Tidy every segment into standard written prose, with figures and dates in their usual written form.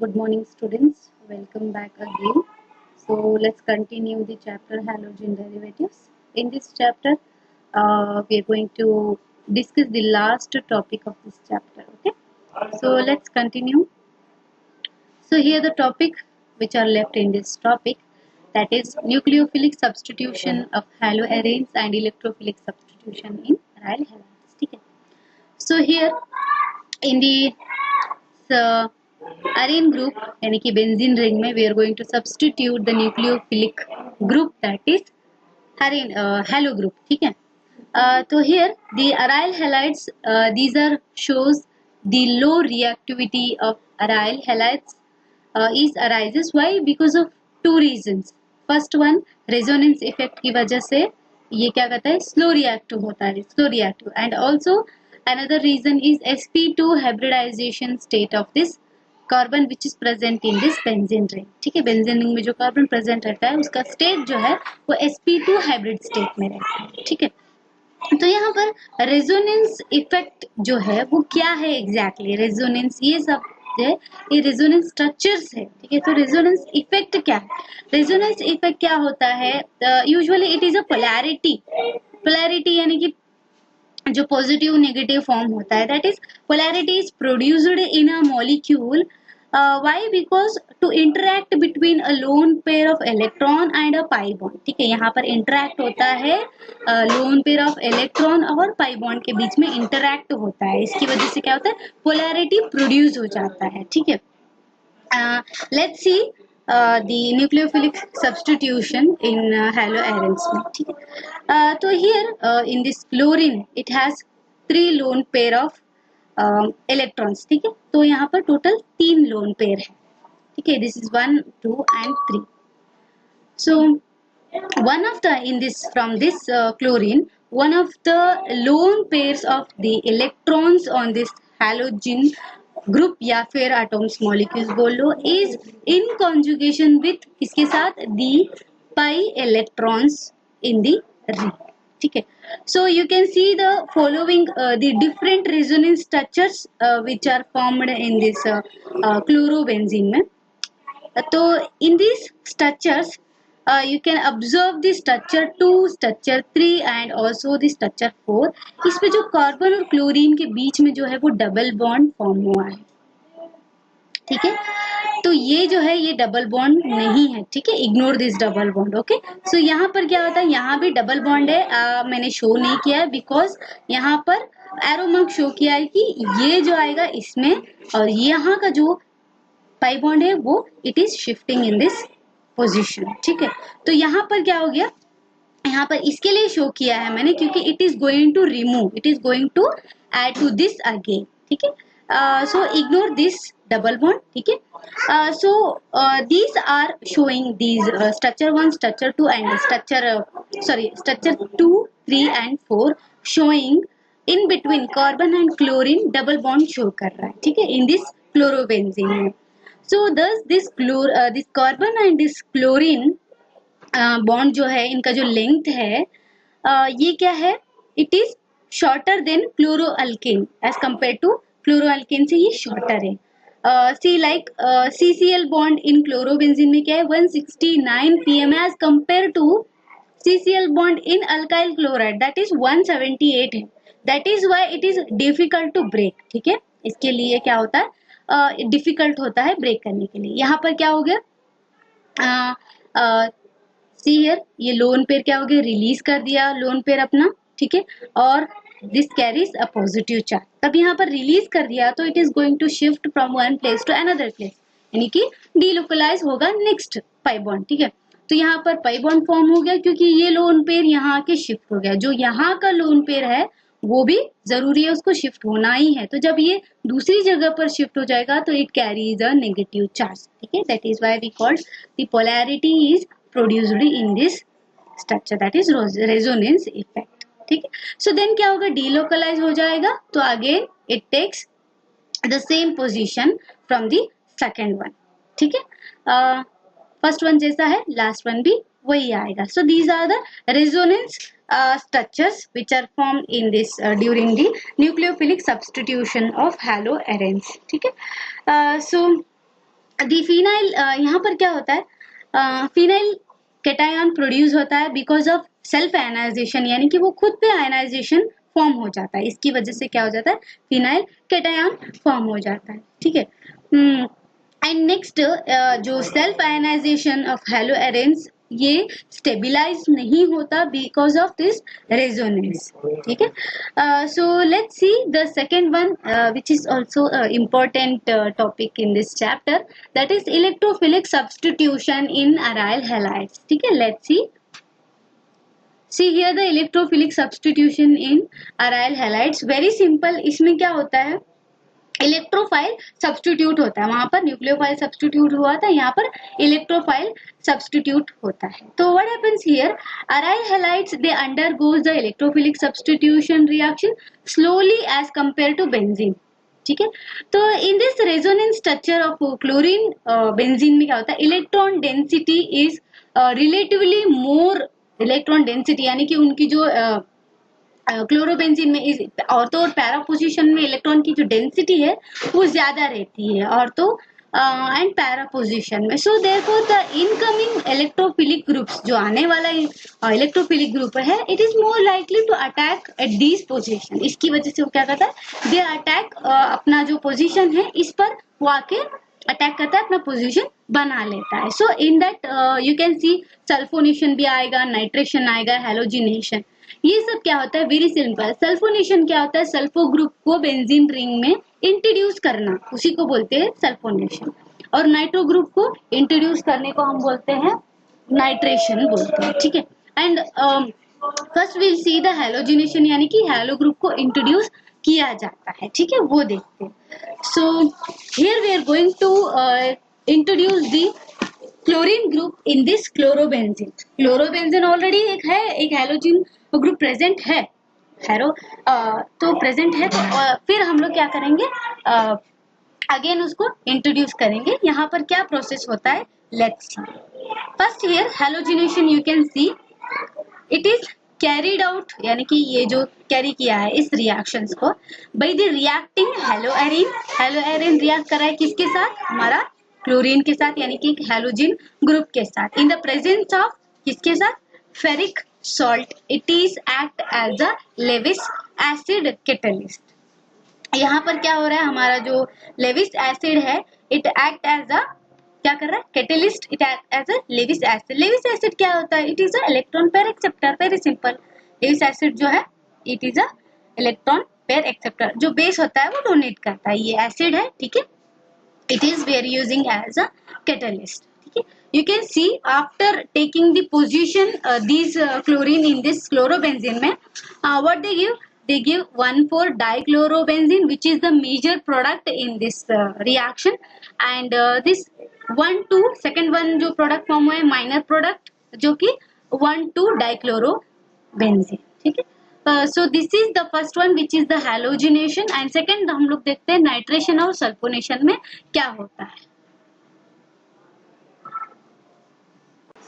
Good morning, students. Welcome back again. So let's continue the chapter halogen derivatives. In this chapter, we are going to discuss the last topic of this chapter. Okay. So let's continue. So here the topic which are left in this topic, that is nucleophilic substitution of haloarenes and electrophilic substitution in aryl halides. Okay. So here in the arene group यानी कि benzene ring में we are going to substitute the nucleophilic group, that is arene halo group. ठीक है. तो here the aryl halides, these are shows the low reactivity of aryl halides is arises. Why? Because of two reasons. First one, resonance effect की वजह से ये क्या कहता है, slow reactive होता है, slow reactive. And also another reason is sp2 hybridization state of this carbon which is present in this benzene ring. ठीक है, बेंजीन रिंग में जो कार्बन प्रेजेंट रहता है उसका स्टेट जो है वो sp2 हाइब्रिड स्टेट में रहता है. ठीक है, तो यहाँ पर रेजोनेंस इफेक्ट जो है वो क्या है एग्जैक्टली, रेजोनेंस ये सब है, ये रेजोनेंस स्ट्रक्चर्स है. ठीक है, तो रेजोनेंस इफेक्ट क्या है, रेजोनेंस इफेक्ट क्या होता है, usually it is a polarity यानी कि जो पॉजिटिव नेगेटिव फॉर्म होता है, that is polarity is produced in a molecule. Why? Because to interact between a lone pair of electron and a pi bond. ठीक है, यहाँ पर इंटरैक्ट होता है लोन पेयर ऑफ इलेक्ट्रॉन और पाई बॉन्ड के बीच में इंटरैक्ट होता है, इसकी वजह से क्या होता है, पोलैरिटी प्रोड्यूस हो जाता है. ठीक है, let's see the nucleophilic substitution in haloarenes में. ठीक है, तो here in this chlorine it has 3 lone pair of electrons. ठीक है, तो यहाँ पर टोटल 3 लोन पेयर है. ठीक है, this is 1, 2 and 3. So one of the in this from this chlorine, one of the lone pairs of the electrons on this halogen group या फिर एटॉम्स मॉलिक्यूल्स बोल लो, इज इन कॉन्जुगेशन विथ किसके साथ, दी pi electrons in the ring. ठीक है, so you can see the following the different resonance structures which are formed in this chlorobenzene में. तो in this structures you can observe the structure 2, structure 3 and also the structure 4. इसमें जो carbon और chlorine के बीच में जो है वो डबल बॉन्ड फॉर्म हुआ है. ठीक है, तो ये जो है ये डबल बॉन्ड नहीं है. ठीक है, ignore this double bond. Okay, so यहाँ पर क्या होता है, यहाँ भी डबल बॉन्ड है, मैंने शो नहीं किया है बिकॉज यहाँ पर एरो मार्क शो किया है कि ये जो आएगा इसमें और यहाँ का जो पाई बॉन्ड है वो it is shifting in this position. ठीक है, तो यहाँ पर क्या हो गया, यहाँ पर इसके लिए शो किया है मैंने क्योंकि it is going to remove, it is going to add to this again. ठीक है, so ignore this double bond. ठीक है, so these are showing these structure 1, structure 2 and structure 2, 3 and 4 showing in between carbon and chlorine double bond show कर रहा है. ठीक है, in this chlorobenzene में. So thus this carbon and this chlorine bond जो है, इनका जो length है ये क्या है, it is shorter than chloroalkane as compared to chloroalkane से ये shorter है. See like CCl bond in chlorobenzene में क्या है 169 pm as compared to CCl bond in alkyl chloride that is 178 है. That is why it is difficult to break. ठीक है, इसके लिए क्या होता है, डिफिकल्ट होता है ब्रेक करने के लिए. यहाँ पर क्या हो गया, सी हियर ये लोन पेयर क्या हो गया, रिलीज कर दिया लोन पेयर अपना. ठीक है, और this carries a positive charge. तब यहाँ पर रिलीज कर दिया तो it is going to shift from one place to another place, यानी कि डीलोकलाइज होगा नेक्स्ट पाई बॉन्ड. ठीक है, तो यहाँ पर पाई बॉन्ड फॉर्म हो गया क्योंकि ये लोन पेयर यहाँ आके शिफ्ट हो गया. जो यहाँ का लोन पेयर है वो भी जरूरी है, उसको शिफ्ट होना ही है. तो जब ये दूसरी जगह पर शिफ्ट हो जाएगा तो it carries a negative charge. ठीक है, that is why we called the polarity is produced in this structure, that is resonance effect. ठीक है, सो देन क्या होगा, डीलोकलाइज हो जाएगा तो again it takes the same position from the second one. ठीक है, फर्स्ट वन जैसा है लास्ट वन भी वही आएगा. So these are the resonance structures which are formed in this during the nucleophilic substitution of haloarenes. ठीक है, so दी phenyl, यहाँ पर क्या होता है, फिनाइल कैटायन प्रोड्यूस होता है बिकॉज ऑफ सेल्फ आयनाइजेशन, यानी कि वो खुद पे आयनाइजेशन फॉर्म हो जाता है, इसकी वजह से क्या हो जाता है, फिनाइल कैटायन फॉर्म हो जाता है, ठीक है। एंड नेक्स्ट, जो self ionisation of haloarenes, ये स्टेबिलाईज नहीं होता बिकॉज ऑफ दिस रेजोनेंस, ठीक है। So let's see the second one which is also important topic in this chapter, that is electrophilic substitution in aryl halides, ठीक है। let's see here the electrophilic substitution in aryl halides, very simple। इसमें क्या होता है, electrophile substitute होता है, वहां पर न्यूक्लियोफाइल सब्स्टिट्यूट हुआ था, यहाँ पर इलेक्ट्रोफाइल सब्स्टिट्यूट होता है। तो what happens here, aryl halides they undergoes the electrophilic substitution reaction slowly as compare to benzene, ठीक है। तो in this resonance structure of chlorine benzene में क्या होता है, electron density is relatively more, electron density यानी कि उनकी जो क्लोरोबेंजीन में इस ऑर्थो और पैरा पोजीशन में इलेक्ट्रॉन की जो डेंसिटी है वो ज्यादा रहती है ऑर्थो एंड पैरा पोजीशन में। So therefore the incoming electrophilic groups, जो आने वाला इलेक्ट्रोफिलिक ग्रुप है, it is more likely to attack at this position, इसकी वजह से वो क्या करता है, दे अटैक अपना जो पोजीशन है इस पर वो आके अटैक करता है, अपना पोजीशन बना लेता है। So in that you can see sulphonation भी आएगा, नाइट्रेशन आएगा, हेलोजिनेशन, ये सब क्या होता है, वेरी सिंपल। सल्फोनेशन क्या होता है, सल्फो ग्रुप को बेंजीन रिंग में इंट्रोड्यूस करना, उसी को बोलते हैं सल्फोनेशन, और नाइट्रो ग्रुप को इंट्रोड्यूस करने को हम बोलते हैं नाइट्रेशन बोलते हैं, ठीक है। And first will see the halogenation, यानी कि हेलो ग्रुप को इंट्रोड्यूस किया जाता है, ठीक है, वो देखते हैं। So here we are going to introduce the chlorine group in this chlorobenzene. Chlorobenzene already एक है, एक हेलोजिन ग्रुप प्रेजेंट है, हेरो तो प्रेजेंट है, तो फिर हम लोग क्या करेंगे, अगेन उसको इंट्रोड्यूस करेंगे। यहाँ पर क्या प्रोसेस होता है, let's see. First here halogenation, you can see it is carried out, यानी कि ये जो कैरी किया है इस रिएक्शंस को बाय द रिएक्टिंग हेलोएरिन। हेलोएरिन रिएक्ट कर रहा है किसके साथ, हमारा क्लोरीन के साथ, यानी कि हेलोजिन ग्रुप के साथ, इन द प्रेजेंस ऑफ किसके साथ, ferric salt, it is act as a Lewis acid catalyst। यहाँ पर क्या हो रहा है, हमारा जो लेविस एसिड है, इट एक्ट एज अ, क्या कर रहा है, catalyst, it act as a Lewis acid. Lewis acid क्या होता है, it is a electron pair acceptor, very simple. Lewis acid जो है, it is a electron pair acceptor, जो बेस होता है वो डोनेट करता है, ये एसिड है, ठीक है। It is we are using as a catalyst, ठीक है। You can see after taking the position these chlorine in this chlorobenzene में what they give 1,4-dichlorobenzene, which is the major product in this reaction, and this 1,2 second one जो product form हुआ है minor product, जो कि 1,2-dichlorobenzene, ठीक है। So this is the first one which is the halogenation, and second हम लोग देखते हैं नाइट्रेशन और सल्फोनेशन में क्या होता है।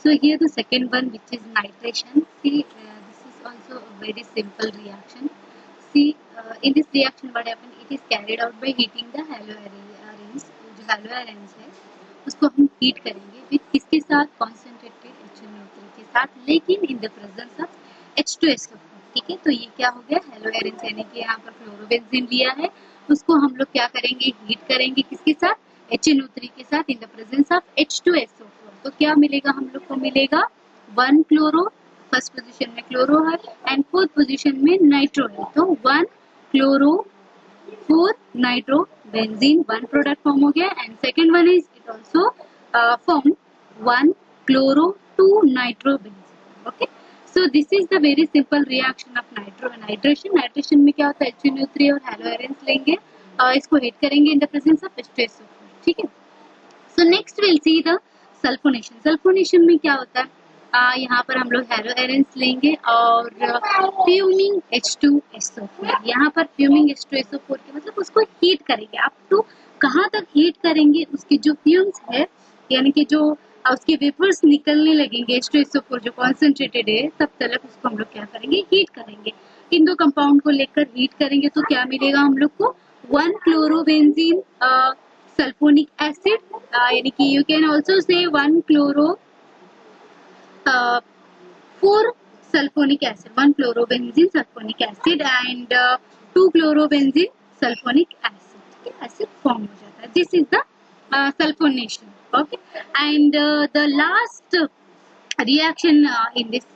So here the second one, which is nitration. See, this is also a very simple reaction. See, in this reaction what happen, it is carried out by heating the haloarenes। जो haloarenes है उसको हम heat करेंगे with किसके साथ, concentrated HNO3 के साथ, लेकिन in the presence of H2SO4, ठीक है। तो ये क्या हो गया, हेलोएरेंस, यानी कि यहाँ पर क्लोरोबेंजीन लिया है, उसको हम लोग क्या करेंगे, हीट करेंगे किसके साथ, HNO3 के साथ, in the presence of H2SO4। तो क्या मिलेगा, हम लोग को मिलेगा 1 क्लोरो, फर्स्ट पोजीशन में क्लोरो है एंड फोर्थ पोजीशन में नाइट्रो है, तो 1 chloro 4 nitro benzene, 1 product form हो गया। And second one is it also form 1 chloro 2 nitro benzene, okay. So this is the very simple reaction of nitration. Nitration में क्या होता है, HNO3 और हेलोएरेंस लेंगे, इसको हीट करेंगे in the presence of H2SO4, ठीक है। So next will see the sulphonation. Sulphonation में क्या होता है, यहाँ पर हम लोग हेलोएरेंस लेंगे और फ्यूमिंग H2SO4, यहाँ पर फ्यूमिंग H2SO4 के मतलब उसको हीट करेंगे। आप तो कहाँ तक हीट करेंगे, उसकी जो फ्यूम्स है, यानी कि जो उसके वेपर्स निकलने लगेंगे H2SO4 जो कॉन्सेंट्रेटेड है, तब तक उसको हम लोग क्या करेंगे, हीट करेंगे। इन दो कंपाउंड को लेकर हीट करेंगे तो क्या मिलेगा हम लोग को, 1 क्लोरोबेंजीन सल्फोनिक एसिड, यानी कि you can also say 1 chloro 4 sulfonic acid, 1 chlorobenzene sulfonic acid and 2 chlorobenzene sulfonic acid. Okay, acid form हो जाता है. This is the sulfonation. Okay, and the last reaction in this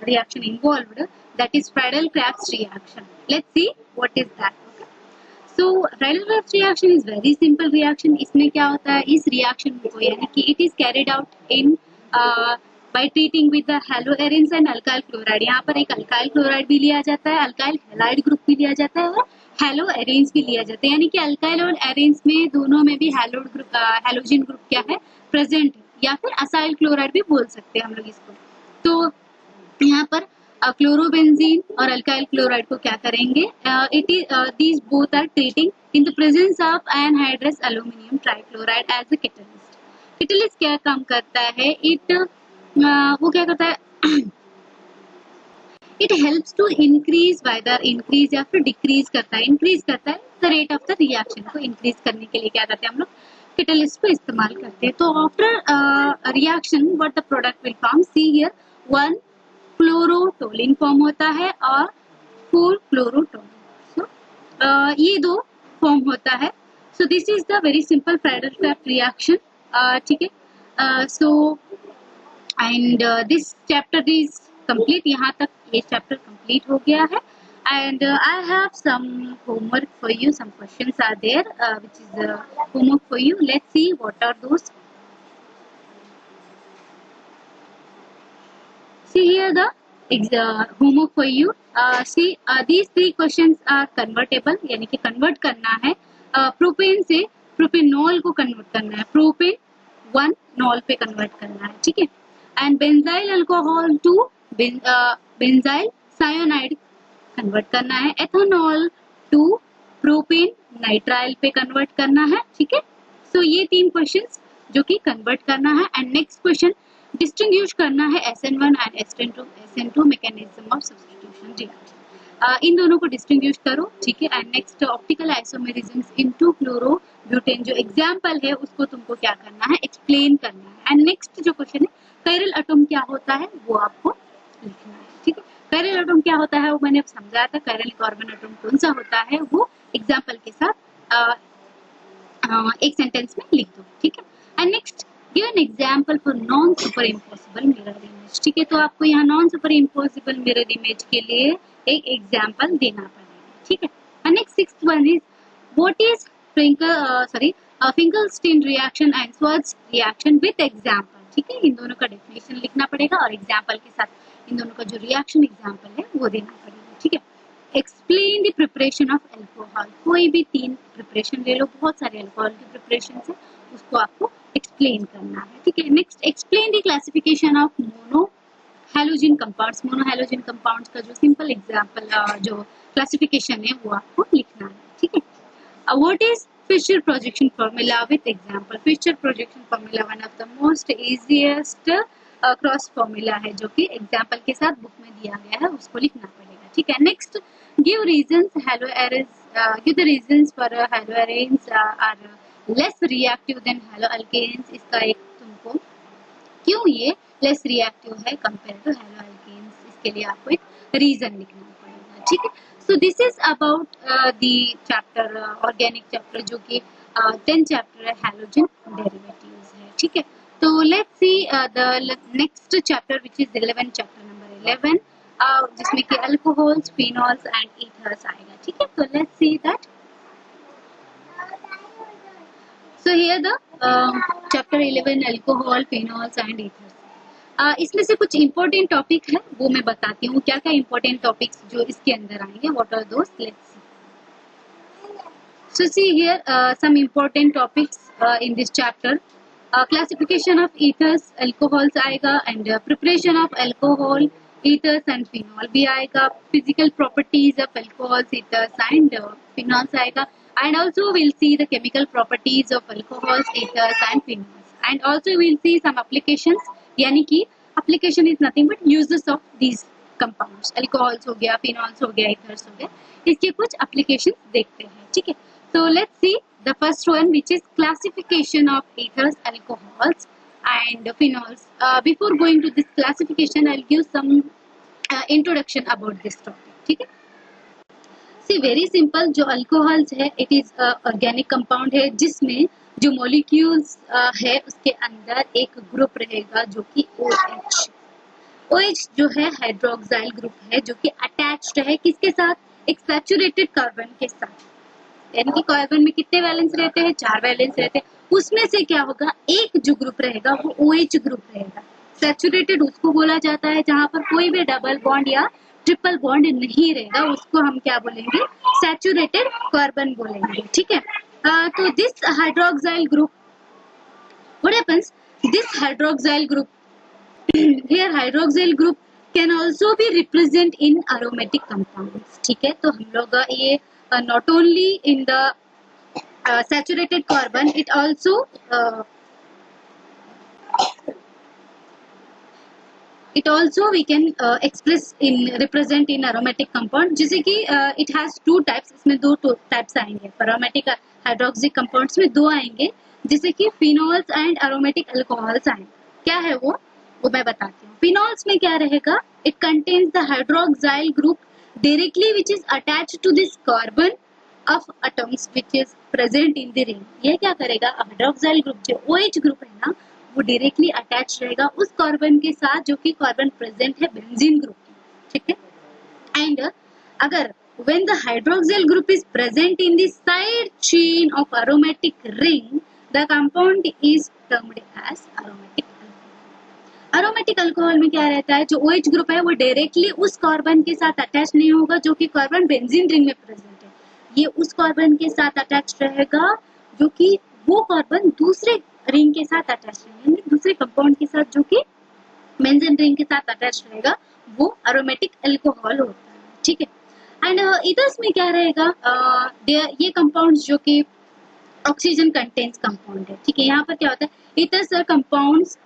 reaction involved, that is Friedel-Crafts reaction. Let's see what is that. Okay, so Friedel-Crafts reaction is very simple reaction. इसमें क्या होता है, इस reaction को यानी कि it is carried out in by treating with the haloarenes and alkyl chloride. यहाँ पर एक alkyl chloride भी लिया जाता है, alkyl halide group भी लिया जाता है और haloarenes भी लिया जाता है, यानी कि alkyl और arenes में दोनों में भी halogen group क्या है, present है, या फिर acyl chloride भी बोल सकते हैं हम लोग इसको. तो यहाँ पर क्लोरोबेंजीन और अल्काइल क्लोराइड को क्या करेंगे, these both are treating in the presence of anhydrous aluminum trichloride as a catalyst. Catalyst क्या काम करता है, वो क्या करता है, it helps to increase whether increase या फिर डिक्रीज करता है, इंक्रीज करता है the rate of the reaction को इंक्रीज करने के लिए क्या करते हैं हम लोग, कैटलिस्ट को इस्तेमाल करते हैं. तो after reaction what the product will form, see here 1 chlorotoluene form होता है और 4 क्लोरोटोलिन. सो ये दो फॉर्म होता है. So this is the very simple Friedl-craft reaction. ठीक है, so and this chapter is complete. यहाँ तक ये चैप्टर कंप्लीट हो गया है. And I have some homework for you. Some questions are there, which is homework for you. Let's see what are those. See here the homework for you. See these 3 questions are convertible, यानी कि convert करना है. Propane से propanol को convert करना है, propane 1 knoll पे convert करना है. ठीक है, and benzyl alcohol to benzyl cyanide convert करना है, एथेनॉल टू प्रोपेन नाइट्राइल पे कन्वर्ट करना है. ठीक है, सो ये 3 क्वेश्चंस जो कि कन्वर्ट करना है. एंड नेक्स्ट क्वेश्चन डिस्टिंग्विश करना है SN1 and SN2 mechanism of substitution reaction. इन दोनों को डिस्टिंग्विश करो. ठीक है, and next optical isomerisms in 2 chlorobutane जो एग्जांपल है उसको तुमको क्या करना है, एक्सप्लेन करना है. एंड नेक्स्ट जो क्वेश्चन है कायरल एटम क्या होता है वो आपको लिखना है. ठीक है, कायरल एटम क्या होता है वो मैंने समझाया था. कायरल कार्बन एटम कौन सा होता है वो एग्जांपल के साथ एक सेंटेंस में लिख दो. ठीक है, and next give an example for non super impossible mirror image. ठीक है, तो आपको यहाँ non super impossible mirror image के लिए एक एग्जांपल देना पड़ेगा. ठीक है, and next 6th one is what is Finkelstein reaction and Swarts reaction with example. ठीक है, इन दोनों का डेफिनेशन लिखना पड़ेगा और एग्जांपल के साथ इन दोनों का जो रिएक्शन एग्जांपल है वो देना पड़ेगा. ठीक है, explain the preparation of alcohol. कोई भी 3 प्रिपरेशन ले लो, बहुत सारे अल्कोहल की प्रिपरेशन है, उसको आपको एक्सप्लेन करना है. ठीक है, next explain the classification of mono halogen compounds. Mono halogen compounds का जो सिंपल एग्जांपल जो क्लासिफिकेशन है वो आपको लिखना है. ठीक है, what is Fischer projection formula with example. Fischer projection formula one of the most easiest cross formula है जो कि एग्जांपल के साथ बुक में दिया गया है, उसको लिखना पड़ेगा. ठीक है, next give reasons give the reasons for haloarenes are less reactive than haloalkanes. इसका एक तुमको क्यों ये लेस रिएक्टिव है कंपेयर टू हैलोअल्केन्स, इसके लिए आपको एक रीजन लिखना पड़ेगा. ठीक है, so this is about the chapter organic chapter जो कि 10th चैप्टर है, हैलोजन डेरिवेटिव्स है. ठीक है, तो let's see the next chapter which is 11th chapter number 11 जिसमें कि alcohols, phenols and ethers आएगा. ठीक है, तो let's see that. So here the chapter 11 alcohol, phenols and ethers. इसमें से कुछ important topic है वो मैं बताती हूँ. क्या क्या important topics जो इसके अंदर आएंगे, what are those? Let's see. So see here some important topics in this chapter. Classification of ethers, alcohols आएगा and preparation of alcohol, ethers and phenol भी आएगा. Physical properties of alcohols, ethers and phenols आएगा. And also will see the chemical properties of alcohols, ethers and phenols. And also will see some applications, यानी कि application is nothing but uses of these compounds. Alcohols हो गया, phenols हो गया, ethers हो गया, इसके कुछ एप्लीकेशंस देखते हैं. ठीक है, So let's see the first one, which is classification of ethers, alcohols and phenols. Before going to this classification, I'll give some introduction about this topic. ठीक है? See, very simple. जो alcohols है, it is organic compound है जिसमें जो molecules है उसके अंदर एक ग्रुप रहेगा जो कि OH. OH जो है हाइड्रोक्साइल ग्रुप है जो कि अटैच्ड है किसके साथ? एक सैचुरेटेड कार्बन के साथ. यानी कि कार्बन में कितने वैलेंस रहते हैं? 4 वैलेंस रहते हैं. उसमें से क्या होगा? एक जो ग्रुप रहेगा वो OH ग्रुप रहेगा. सैचुरेटेड उसको बोला जाता है जहां पर कोई भी डबल बॉन्ड या ट्रिपल बॉन्ड नहीं रहेगा, उसको हम क्या बोलेंगे? सैचुरेटेड कार्बन बोलेंगे. ठीक है. तो this hydroxyl group, what happens? This hydroxyl group, here hydroxyl group can also be represent in aromatic compounds. ठीक है. तो हम लोग ये not only in the saturated carbon, it also we can express in represent in aromatic compound. जैसे कि it has two types, इसमें दो types आएंगे. aromatic hydroxy compounds में दो आएंगे, जैसे कि phenols and aromatic alcohols आएंगे. क्या है वो मैं बताती हूँ. phenols में क्या रहेगा? It contains the hydroxyl group directly which is attached to this carbon of atoms which is present in the ring. ये क्या करेगा? हाइड्रोक्साइल ग्रुप जो OH ग्रुप है ना, वो डायरेक्टली अटैच रहेगा उस कार्बन के साथ जो कि कार्बन प्रेजेंट है बेंजीन ग्रुप में. ठीक है. एंड अगर when the hydroxyl group is present in the side chain of aromatic ring, the compound is termed as aromatic. aromatic alcohol में क्या रहता है? जो OH ग्रुप है वो डायरेक्टली उस कार्बन के साथ अटैच नहीं होगा जो कि कार्बन बेंजीन रिंग में प्रेजेंट है. ये उस कार्बन के साथ अटैच रहेगा जो कि वो कार्बन दूसरे रिंग के साथ अटैच रहेगा, यानी दूसरे कंपाउंड के साथ जो कि बेंजीन रिंग के साथ अटैच रहेगा, वो aromatic alcohol होता है. ठीक है. एंड ईथर्स में क्या रहेगा? ये कंपाउंड्स जो कि ऑक्सीजन कंटेन्स कंपाउंड है. ठीक है. यहाँ पर क्या होता है? Ethers are compounds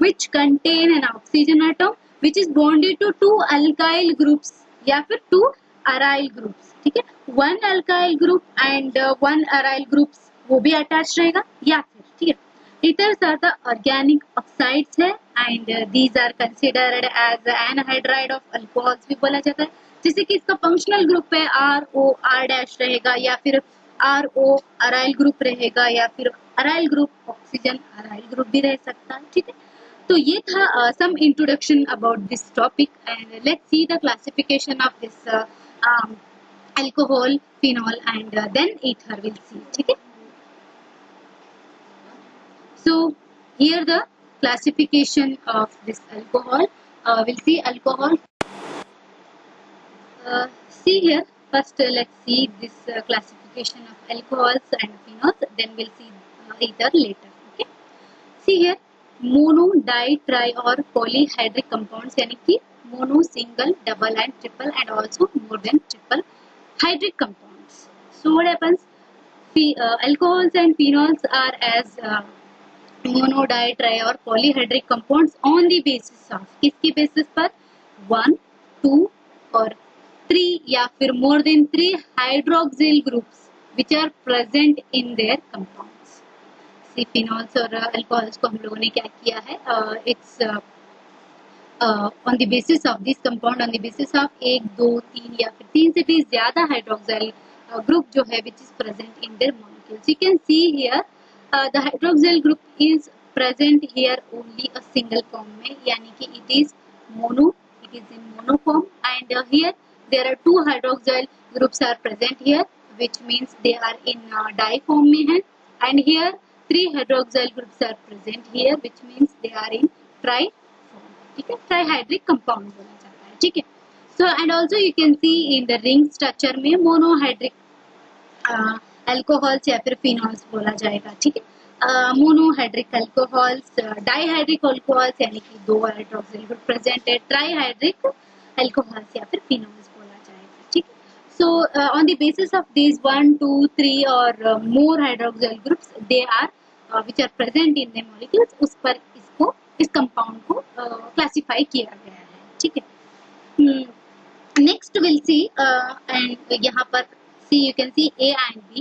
which contain an oxygen atom which is bonded to two alkyl groups या फिर two aryl groups. ठीक है. one alkyl group and one aryl groups वो भी अटैच रहेगा या फिर. ठीक है. ethers are the organic oxides है and these are considered as anhydride of alcohols भी बोला जाता है. जैसे कि इसका फंक्शनल ग्रुप है RO R डैश रहेगा या फिर RO अराइल ग्रुप रहेगा या फिर aryl group oxygen aryl group भी रह सकता है. ठीक है. तो ये था some introduction about this topic and let's see the classification of this alcohol, phenol and then ether we'll see. ठीक है. So here the classification of this alcohol. We'll see alcohol. See here first let's see this classification of alcohols and phenols, then we'll see ether later. Okay. See here mono, di, tri और polyhydric compounds यानी कि mono, single, double and triple and also more than triple hydric compounds. So what happens? alcohols and phenols are as mono, di, tri और polyhydric compounds on the basis of, किसकी basis पर? 1, 2 और 3 या फिर more than 3 hydroxyl groups which are present in their compound. Phenols और alcohols को हम लोगों ने क्या किया है? It's on the basis of this compound, on the basis of 1, 2, 3 या फिर 3 से भी ज्यादा हाइड्रोक्साइल ग्रुप जो है which is present in their molecules. You can see here the hydroxyl group is present here only a single form में, यानी कि it is mono, it is in mono form and here there are 2 hydroxyl groups are present here which means they are in di form में है and here 3 hydroxyl groups are present here which means they are in tri form. ठीक है. Trihydric compound बोला जाता है. ठीक है. So and also you can C in the ring structure में मोनोहाइड्रिक अल्कोहल्स या फिर फिनॉल्स बोला जाएगा. ठीक है. मोनोहाइड्रिक अल्कोहल्स, डाइहाइड्रिक अल्कोहल्स यानी कि 2 हाइड्रोक्सिल ग्रुप प्रेजेंट है, ट्राइहाइड्रिक अल्कोहल्स या फिर फिनॉल्स बोला जाएगा. ठीक है. So on the basis of these 1, 2, 3 or more hydroxyl groups, they are which are present in the molecules, उस पर इसको इस कंपाउंड को क्लासिफाई किया गया है. ठीक है. नेक्स्ट विल सी एंड यहाँ पर see you can see A and B.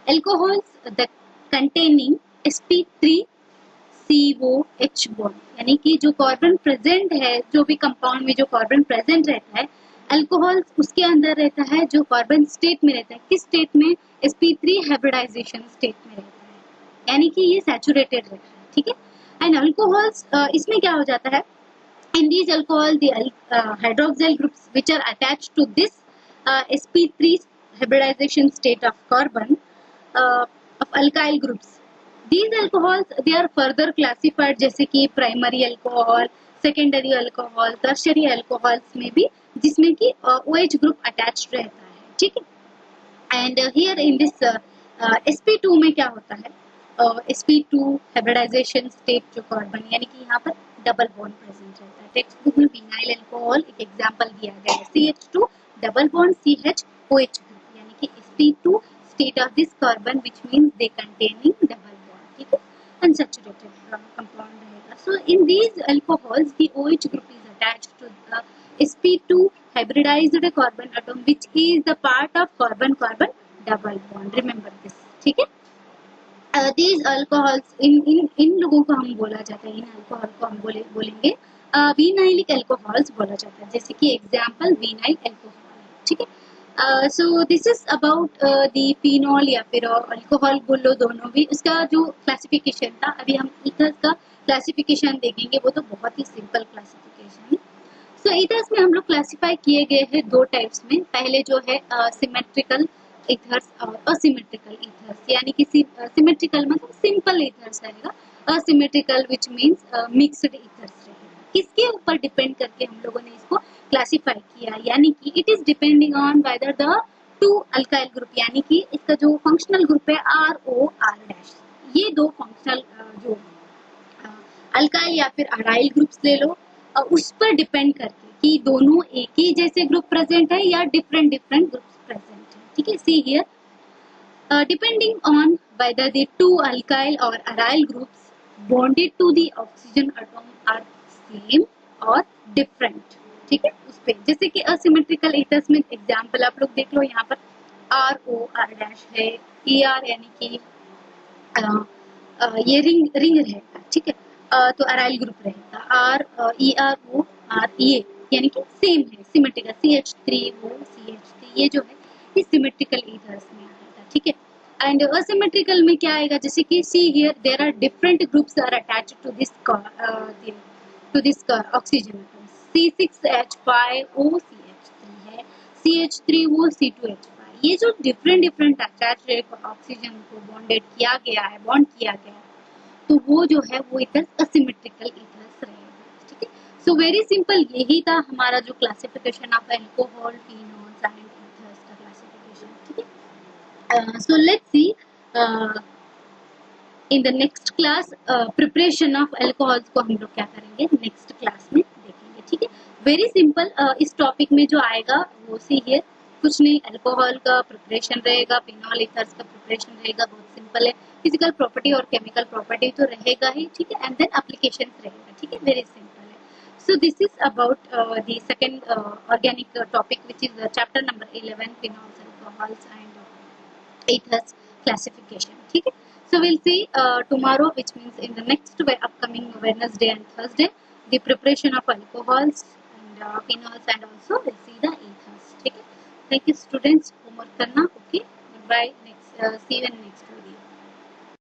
Alcohols that containing sp3COH bond, यानी कि जो कार्बन प्रेजेंट है, जो भी कंपाउंड में जो कार्बन प्रेजेंट रहता है, अल्कोहल उसके अंदर रहता है जो कार्बन स्टेट में रहता है. किस स्टेट में? sp3 हाइब्रिडाइजेशन स्टेट में रहता है, यानी कि ये सैचुरेटेड रहता है. ठीक है. एंड अल्कोहल्स इसमें क्या हो जाता है? In these alcohol, the hydroxyl groups which are attached to this sp3 hybridization state of carbon of alkyl groups. These alcohols they are further classified जैसे कि primary alcohol, secondary alcohol, tertiary alcohols में भी, जिसमें कि OH group attached रहता है. ठीक है. And here in this sp2 में क्या होता है? sp2 hybridization state जो कार्बन, यानी कि यहाँ पर डबल बॉन्ड प्रेजेंट रहता है. टेक्स्ट बुक में विनाइल अल्कोहल एक एग्जांपल दिया गया है, CH2 double bond CH OH group, यानी कि sp2 state of this carbon which means they containing double bond. ठीक है. Unsaturated compound रहेगा. So in these alcohols the OH group is attached to the sp2 hybridized carbon atom which is the part of carbon carbon double bond. Remember this. ठीक है. These alcohols इन लोगों को हम बोला जाता है, इन अल्कोहल को हम बोलेंगे विनाइलिक अल्कोहल्स बोला जाता है, जैसे कि एग्जांपल विनाइल अल्कोहल. ठीक है. So this is about the phenol या फिर अल्कोहल बोलो दोनों भी. उसका जो क्लासिफिकेशन था, अभी हम ईथर्स का क्लासिफिकेशन देखेंगे, वो तो बहुत ही सिंपल क्लासिफिकेशन है. सो ईथर्स में हम लोग क्लासिफाई किए गए हैं दो टाइप्स में. पहले जो है सिमेट्रिकल ईथर्स और असिमेट्रिकल ईथर्स, यानी कि सिमेट्रिकल मतलब सिंपल ईथर्स रहेगा, asymmetrical which means mixed ethers रहेगा. किसके ऊपर डिपेंड करके हम लोगों ने इसको क्लासिफाई किया, यानी कि it is depending on whether the two alkyl group, यानी कि इसका जो फंक्शनल ग्रुप है ROR-, ये दो फंक्शनल जो अल्काइल या फिर अराइल ग्रुप्स ले लो, उस पर डिपेंड करके कि दोनों एक ही जैसे ग्रुप प्रेजेंट है या डिफरेंट ग्रुप्स प्रेजेंट है. ठीक है. See here depending on whether the two alkyl or aryl groups bonded to the oxygen atom are same or different. ठीक है. उस पे जैसे कि असिमेट्रिकल ईथर्स में एग्जांपल आप लोग देख लो, यहाँ पर ROR- है, ER यानी कि ये रिंग रहेगा. ठीक है. तो अराइल ग्रुप रहेगा, ERORE यानी कि सेम है, सिमेट्रिकल. CH3O CH3 ये जो है ये सिमेट्रिकल ईथर्स में आएगा. ठीक है. एंड असिमेट्रिकल में क्या आएगा, जैसे कि see here there are different groups are attached to this oxygen atom. C6H5OCH3 है, CH3O C2H5. ये जो डिफरेंट अटैच्ड ऑक्सीजन को बॉन्डेड किया गया है, बॉन्ड किया गया है, तो वो जो है वो इधर असिमेट्रिकल ईथर्स रहेगा. ठीक है. सो वेरी सिंपल, यही था हमारा जो classification of alcohol, phenols and ethers का क्लासिफिकेशन. ठीक है. So let's see in the next class preparation of alcohols को हम लोग क्या करेंगे नेक्स्ट क्लास में देखेंगे. ठीक है. Very simple. इस टॉपिक में जो आएगा वो सी हियर कुछ नहीं, अल्कोहल का प्रिपरेशन रहेगा, फिनॉल ईथर्स का प्रिपरेशन रहेगा, बहुत सिंपल है. फिजिकल प्रॉपर्टी और केमिकल प्रॉपर्टी तो रहेगा ही. ठीक है. एंड देन एप्लीकेशंस रहेगा. ठीक है. वेरी सिंपल है. So this is about the second organic topic which is chapter number 11 phenols, alcohols and ethers classification. ठीक है. So we'll see tomorrow, which means in the next upcoming Wednesday and Thursday, the preparation of alcohols and phenols, and also we'll see the ethers. ठीक है. Thank you students. Homework करना. Okay. Bye. Next see you in next video.